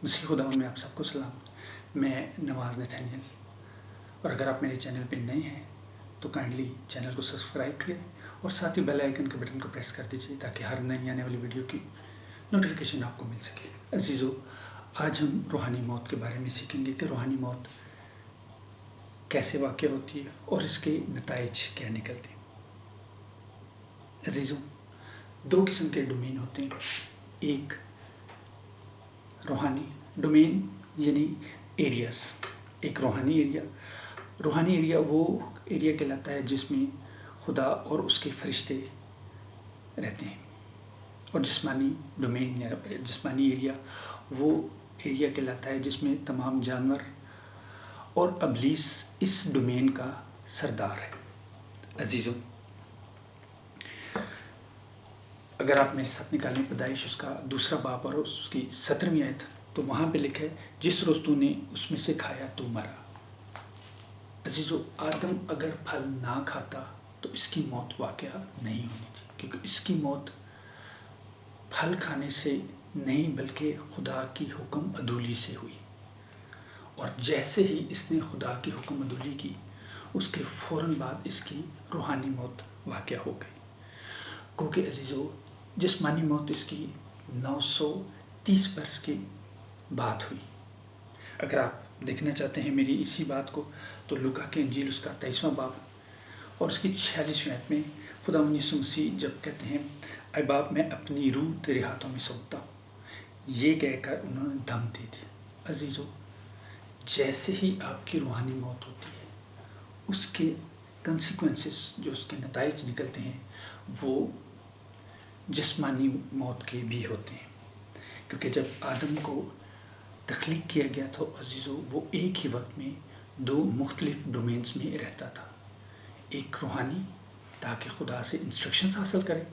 مسیح خدا میں آپ سب کو سلام۔ میں نواز نتھینیل، اور اگر آپ میرے چینل پہ نئے ہیں تو کائنڈلی چینل کو سبسکرائب کریں اور ساتھ ہی بیل آئیکن کے بٹن کو پریس کر دیجیے تاکہ ہر نئی آنے والی ویڈیو کی نوٹیفیکیشن آپ کو مل سکے۔ عزیزو، آج ہم روحانی موت کے بارے میں سیکھیں گے کہ روحانی موت کیسے واقع ہوتی ہے اور اس کے نتائج کیا نکلتے ہیں۔ عزیزو، دو قسم کے ڈومین ہوتے ہیں۔ ایک روحانی ڈومین یعنی ایریاز، ایک روحانی ایریا۔ روحانی ایریا وہ ایریا کہلاتا ہے جس میں خدا اور اس کے فرشتے رہتے ہیں، اور جسمانی ڈومین یا جسمانی ایریا وہ ایریا کہلاتا ہے جس میں تمام جانور اور ابلیس اس ڈومین کا سردار ہے۔ عزیزو، اگر آپ میرے ساتھ نکالیں پیدائش اس کا 2 باب اور اس کی 17ویں آیت، تو وہاں پہ لکھا ہے جس روز تو نے اس میں سے کھایا تو مرا۔ عزیزو، آدم اگر پھل نہ کھاتا تو اس کی موت واقعہ نہیں ہونی تھی، کیونکہ اس کی موت پھل کھانے سے نہیں بلکہ خدا کی حکم عدولی سے ہوئی، اور جیسے ہی اس نے خدا کی حکم عدولی کی اس کے فوراً بعد اس کی روحانی موت واقع ہو گئی۔ کیونکہ عزیزو، جسمانی موت اس کی 930 برس کی بات ہوئی۔ اگر آپ دیکھنا چاہتے ہیں میری اسی بات کو تو لوکا کے انجیل اس کا 23واں باب اور اس کی 46ویں آیت میں خدا یسوع مسیح جب کہتے ہیں اے باپ میں اپنی روح تیرے ہاتھوں میں سونپتا ہوں، یہ کہہ کر انہوں نے دم دے دی۔ عزیزو، جیسے ہی آپ کی روحانی موت ہوتی ہے اس کے کنسیکوینسز، جو اس کے نتائج نکلتے ہیں، وہ جسمانی موت کے بھی ہوتے ہیں۔ کیونکہ جب آدم کو تخلیق کیا گیا تھا عزیزو، وہ ایک ہی وقت میں 2 مختلف ڈومینز میں رہتا تھا۔ ایک روحانی تاکہ خدا سے انسٹرکشنز حاصل کرے،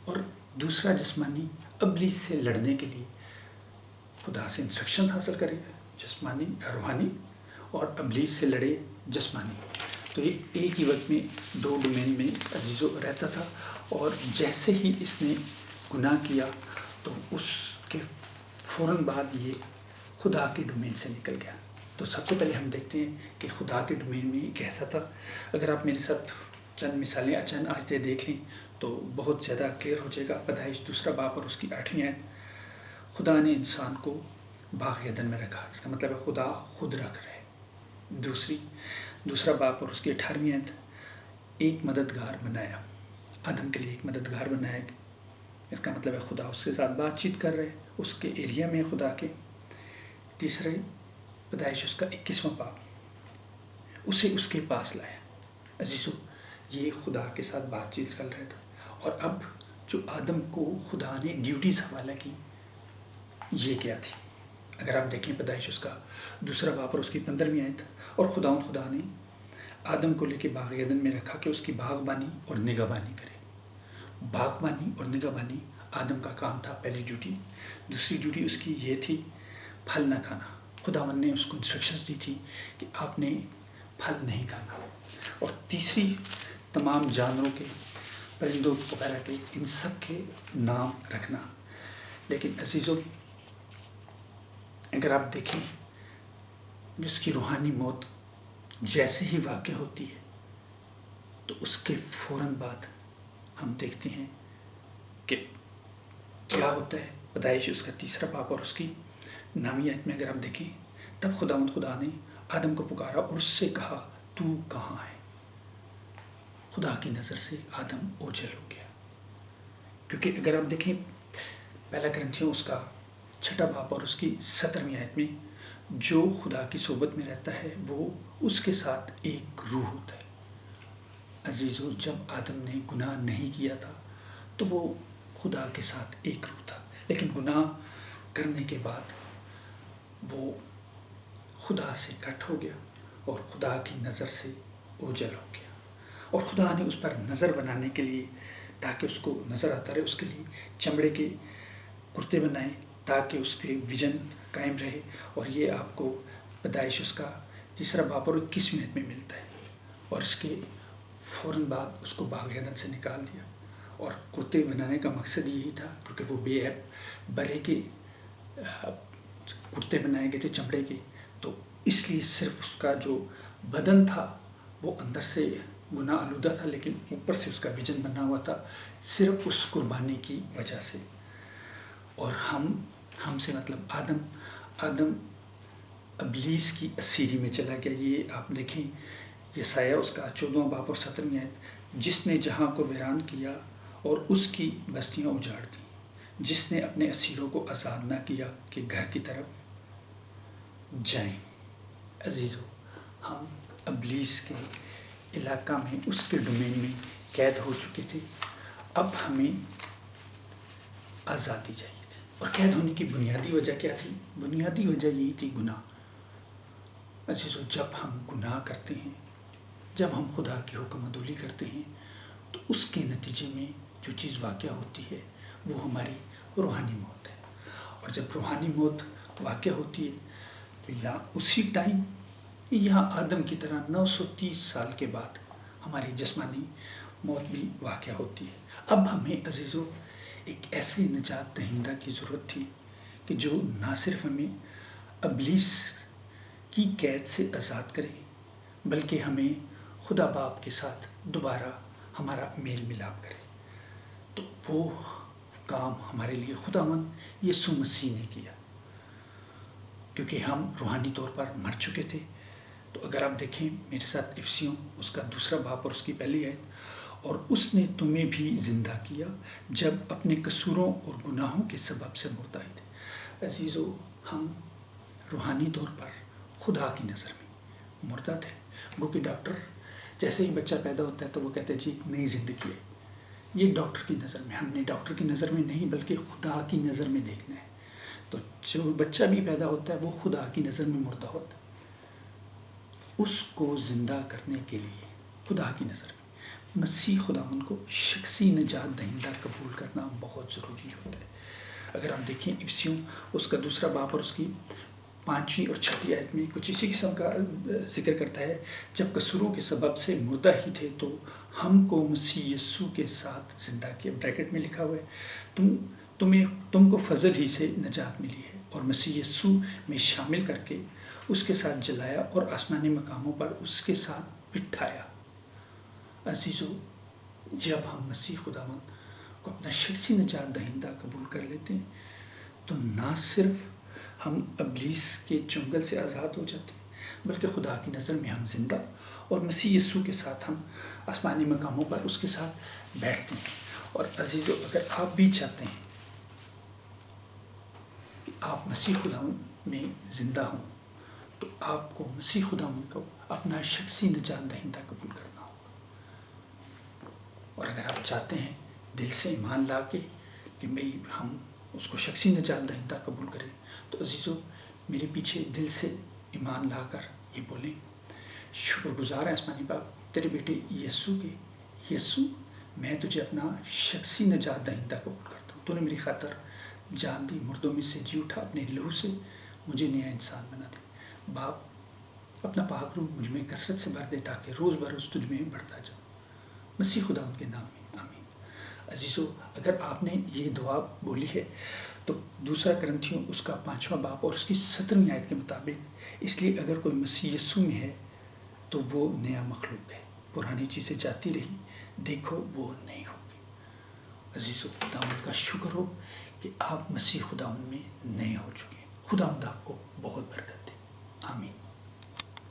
اور دوسرا جسمانی ابلیس سے لڑنے کے لیے خدا سے انسٹرکشنز حاصل کرے جسمانی روحانی، اور ابلیس سے لڑے جسمانی۔ تو یہ ایک ہی وقت میں 2 ڈومین میں عزیزو رہتا تھا، اور جیسے ہی اس نے گناہ کیا تو اس کے فوراً بعد یہ خدا کے ڈومین سے نکل گیا۔ تو سب سے پہلے ہم دیکھتے ہیں کہ خدا کے ڈومین میں کیسا تھا۔ اگر آپ میرے ساتھ چند مثالیں چند آیتیں دیکھ لیں تو بہت زیادہ کلیئر ہو جائے گا۔ پیدائش 2 باب اور اس کی 8ویں آیت، خدا نے انسان کو باغ عدن میں رکھا، اس کا مطلب ہے خدا خود رکھ رہے۔ 2 باب اور اس کی 18ویں آیت، ایک مددگار بنایا، آدم کے لیے ایک مددگار بنایا گیا، اس کا مطلب ہے خدا اس کے ساتھ بات چیت کر رہے اس کے ایریا میں خدا کے۔ تیسرے پیدائش اس کا 21واں باب، اسے اس کے پاس لایا۔ عزیزو، یہ خدا کے ساتھ بات چیت کر رہا تھا، اور اب جو آدم کو خدا نے ڈیوٹیز حوالہ کی یہ کیا تھی۔ اگر آپ دیکھیں پیدائش اس کا 2 باب اور اس کی 15ویں آیت، اور خدا نے آدم کو لے کے باغ عدن میں رکھا کہ اس کی باغبانی اور نگہبانی کرے۔ باغبانی اور نگہبانی آدم کا کام تھا، پہلی ڈیوٹی۔ دوسری ڈیوٹی اس کی یہ تھی پھل نہ کھانا۔ خداوند نے اس کو انسٹرکشنز دی تھی کہ آپ نے پھل نہیں کھانا۔ اور تیسری، تمام جانوروں کے، پرندوں وغیرہ کے، ان سب کے نام رکھنا۔ لیکن عزیزو، اگر آپ دیکھیں جس کی روحانی موت جیسے ہی واقع ہوتی ہے تو اس کے فوراً بعد ہم دیکھتے ہیں کہ کیا ہوتا ہے۔ پیدائش اس کا 3 باب اور اس کی 9ویں آیت میں اگر آپ دیکھیں، تب خدا نے آدم کو پکارا اور اس سے کہا تو کہاں ہے؟ خدا کی نظر سے آدم اوجھل ہو گیا۔ کیونکہ اگر آپ دیکھیں پہلا کرنتھیوں اس کا 6 باب اور اس کی 17ویں آیت میں، جو خدا کی صحبت میں رہتا ہے وہ اس کے ساتھ ایک روح ہوتا ہے۔ عزیزو، جب آدم نے گناہ نہیں کیا تھا تو وہ خدا کے ساتھ ایک روح تھا، لیکن گناہ کرنے کے بعد وہ خدا سے کٹ ہو گیا اور خدا کی نظر سے اوجھل ہو گیا۔ اور خدا نے اس پر نظر بنانے کے لیے، تاکہ اس کو نظر آتا رہے، اس کے لیے چمڑے کے کرتے بنائے تاکہ اس کے ویژن قائم رہے۔ اور یہ آپ کو پیدائش اس کا 3 باب اور 21ویں آیت میں ملتا ہے۔ اور اس کے فوراً بعد اس کو باغ عدن سے نکال دیا، اور کرتے بنانے کا مقصد یہی تھا کیونکہ وہ بے عیب برے کے کرتے بنائے گئے تھے چمڑے کے، تو اس لیے صرف اس کا جو بدن تھا وہ اندر سے گناہ آلودہ تھا، لیکن اوپر سے اس کا ویژن بنا ہوا تھا صرف اس قربانی کی وجہ سے۔ اور ہم سے مطلب آدم ابلیس کی اسیری میں چلا گیا۔ یہ آپ دیکھیں یسایہ اس کا 14واں باب اور 17ویں آیت، جس نے جہاں کو ویران کیا اور اس کی بستیاں اجاڑ دیں، جس نے اپنے اسیروں کو آزاد نہ کیا کہ گھر کی طرف جائیں۔ عزیزو، ہم ابلیس کے علاقہ میں، اس کے ڈومین میں قید ہو چکے تھے، اب ہمیں آزادی چاہیے تھی۔ اور قید ہونے کی بنیادی وجہ کیا تھی؟ بنیادی وجہ یہی تھی گناہ۔ عزیزو، جب ہم گناہ کرتے ہیں، جب ہم خدا کی حکم عدولی کرتے ہیں، تو اس کے نتیجے میں جو چیز واقع ہوتی ہے وہ ہماری روحانی موت ہے۔ اور جب روحانی موت واقع ہوتی ہے تو یا اسی ٹائم یا آدم کی طرح 930 سال کے بعد ہماری جسمانی موت بھی واقع ہوتی ہے۔ اب ہمیں عزیزو ایک ایسے نجات دہندہ کی ضرورت تھی کہ جو نہ صرف ہمیں ابلیس کی قید سے آزاد کرے، بلکہ ہمیں خدا باپ کے ساتھ دوبارہ ہمارا میل ملاپ کرے۔ تو وہ کام ہمارے لیے خداوند یسوع مسیح نے کیا، کیونکہ ہم روحانی طور پر مر چکے تھے۔ تو اگر آپ دیکھیں میرے ساتھ افسیوں اس کا 2واں باب اور اس کی پہلی آیت، اور اس نے تمہیں بھی زندہ کیا جب اپنے قصوروں اور گناہوں کے سبب سے مردہ تھے۔ عزیزو، ہم روحانی طور پر خدا کی نظر میں مردہ تھے۔ گو کہ ڈاکٹر جیسے ہی بچہ پیدا ہوتا ہے تو وہ کہتے ہیں جی نئی زندگی ہے۔ یہ ڈاکٹر کی نظر میں، ہم نے ڈاکٹر کی نظر میں نہیں بلکہ خدا کی نظر میں دیکھنا ہے۔ تو جو بچہ بھی پیدا ہوتا ہے وہ خدا کی نظر میں مردہ ہوتا ہے۔ اس کو زندہ کرنے کے لیے خدا کی نظر میں مسیح خداوند کو شخصی نجات دہندہ قبول کرنا بہت ضروری ہوتا ہے۔ اگر آپ دیکھیں افسیوں اس کا 2واں باب اور اس کی 5ویں اور 6ویں آیت میں کچھ اسی قسم کا ذکر کرتا ہے، جب قصوروں کے سبب سے مردہ ہی تھے تو ہم کو مسیح یسوع کے ساتھ زندہ کیا۔ بریکٹ میں لکھا ہوا ہے تم کو فضل ہی سے نجات ملی ہے، اور مسیح یسوع میں شامل کر کے اس کے ساتھ جلایا اور آسمانی مقاموں پر اس کے ساتھ بٹھایا۔ عزیزو، جب ہم مسیح خداوند کو اپنا شخصی نجات دہندہ قبول کر لیتے ہیں تو نہ صرف ہم ابلیس کے چنگل سے آزاد ہو جاتے ہیں، بلکہ خدا کی نظر میں ہم زندہ اور مسیح یسوع کے ساتھ ہم آسمانی مقاموں پر اس کے ساتھ بیٹھتے ہیں۔ اور عزیزو، اگر آپ بھی چاہتے ہیں کہ آپ مسیح خداوند میں زندہ ہوں تو آپ کو مسیح خداوند کو اپنا شخصی نجات دہندہ قبول کرنا ہوگا۔ اور اگر آپ چاہتے ہیں دل سے ایمان لا کے کہ بھئی ہم اس کو شخصی نجات دہندہ قبول کریں، تو عزیزو میرے پیچھے دل سے ایمان لا کر یہ بولیں، شکر گزار ہے آسمانی باپ تیرے بیٹے یسوع کے، یسوع میں تجھے اپنا شخصی نجات دہندہ قبول کرتا ہوں۔ تو نے میری خاطر جان دی، مردوں میں سے جی اٹھا، اپنے لہو سے مجھے نیا انسان بنا دے۔ باپ اپنا پاک روح مجھ میں کثرت سے بھر دے تاکہ روز بروز تجھ میں بڑھتا جاؤں، مسیح خداوند کے نام میں آمین۔ عزیزو، اگر آپ نے یہ دعا بولی ہے تو 2 کرنتھیوں اس کا 5واں باب اور اس کی 17ویں آیت کے مطابق، اس لیے اگر کوئی مسیح یسوع میں ہے تو وہ نیا مخلوق ہے، پرانی چیزیں جاتی رہی، دیکھو وہ نئی ہوگی۔ عزیزو، خداوند کا شکر ہو کہ آپ مسیح خداوند میں نئے ہو چکے ہیں۔ خداوند آپ کو بہت برکت